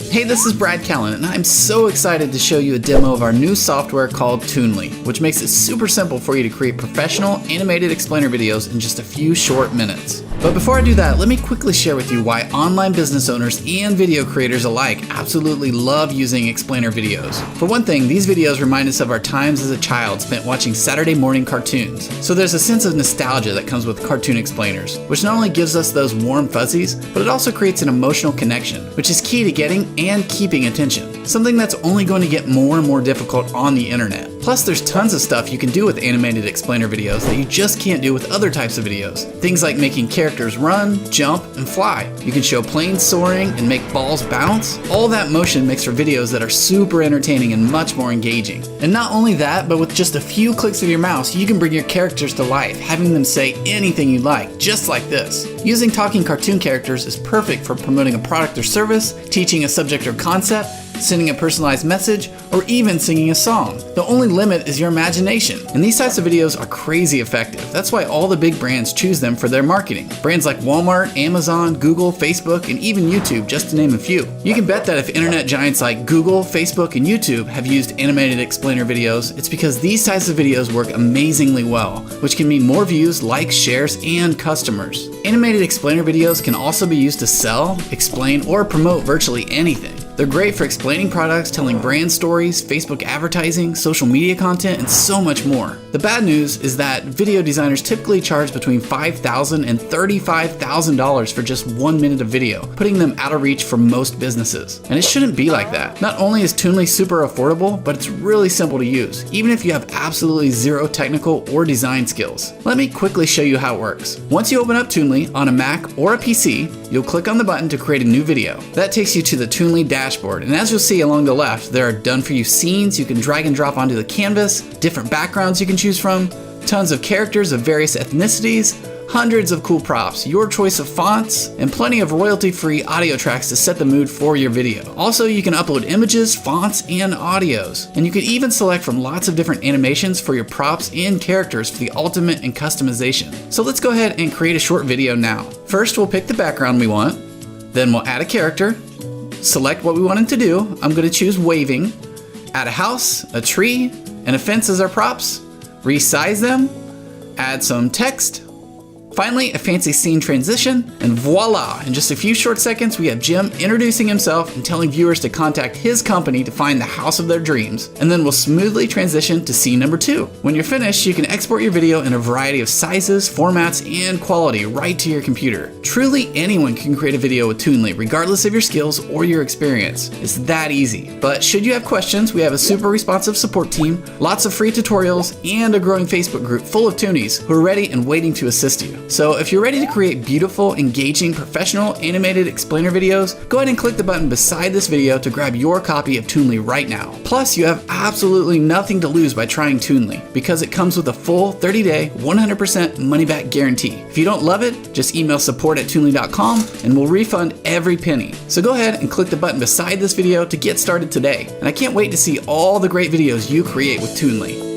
Hey, this is Brad Callen, and I'm so excited to show you a demo of our new software called Toonly, which makes it super simple for you to create professional animated explainer videos in just a few short minutes. But before I do that, let me quickly share with you why online business owners and video creators alike absolutely love using explainer videos. For one thing, these videos remind us of our times as a child spent watching Saturday morning cartoons. So there's a sense of nostalgia that comes with cartoon explainers, which not only gives us those warm fuzzies, but it also creates an emotional connection, which is key to getting and keeping attention. Something that's only going to get more and more difficult on the internet. Plus, there's tons of stuff you can do with animated explainer videos that you just can't do with other types of videos. Things like making characters run, jump, and fly. You can show planes soaring and make balls bounce. All that motion makes for videos that are super entertaining and much more engaging. And not only that, but with just a few clicks of your mouse, you can bring your characters to life, having them say anything you like, just like this. Using talking cartoon characters is perfect for promoting a product or service, teaching a subject or concept, sending a personalized message, or even singing a song. The only limit is your imagination. And these types of videos are crazy effective. That's why all the big brands choose them for their marketing. Brands like Walmart, Amazon, Google, Facebook, and even YouTube, just to name a few. You can bet that if internet giants like Google, Facebook, and YouTube have used animated explainer videos, it's because these types of videos work amazingly well, which can mean more views, likes, shares, and customers. Animated explainer videos can also be used to sell, explain, or promote virtually anything. They're great for explaining products, telling brand stories, Facebook advertising, social media content, and so much more. The bad news is that video designers typically charge between $5,000 and $35,000 for just 1 minute of video, putting them out of reach for most businesses. And it shouldn't be like that. Not only is Toonly super affordable, but it's really simple to use, even if you have absolutely zero technical or design skills. Let me quickly show you how it works. Once you open up Toonly on a Mac or a PC, you'll click on the button to create a new video. That takes you to the Toonly dashboard, and as you'll see along the left, there are done-for-you scenes you can drag and drop onto the canvas, different backgrounds you can choose from, tons of characters of various ethnicities, hundreds of cool props, your choice of fonts, and plenty of royalty-free audio tracks to set the mood for your video. Also, you can upload images, fonts, and audios. And you can even select from lots of different animations for your props and characters for the ultimate in customization. So let's go ahead and create a short video now. First, we'll pick the background we want. Then we'll add a character. Select what we want it to do. I'm going to choose waving. Add a house, a tree, and a fence as our props. Resize them. Add some text. Finally, a fancy scene transition, and voila! In just a few short seconds, we have Jim introducing himself and telling viewers to contact his company to find the house of their dreams. And then we'll smoothly transition to scene number 2. When you're finished, you can export your video in a variety of sizes, formats, and quality right to your computer. Truly anyone can create a video with Toonly, regardless of your skills or your experience. It's that easy. But should you have questions, we have a super responsive support team, lots of free tutorials, and a growing Facebook group full of Toonies who are ready and waiting to assist you. So if you're ready to create beautiful, engaging, professional animated explainer videos, go ahead and click the button beside this video to grab your copy of Toonly right now. Plus, you have absolutely nothing to lose by trying Toonly, because it comes with a full 30-day, 100% money-back guarantee. If you don't love it, just email support@toonly.com and we'll refund every penny. So go ahead and click the button beside this video to get started today. And I can't wait to see all the great videos you create with Toonly.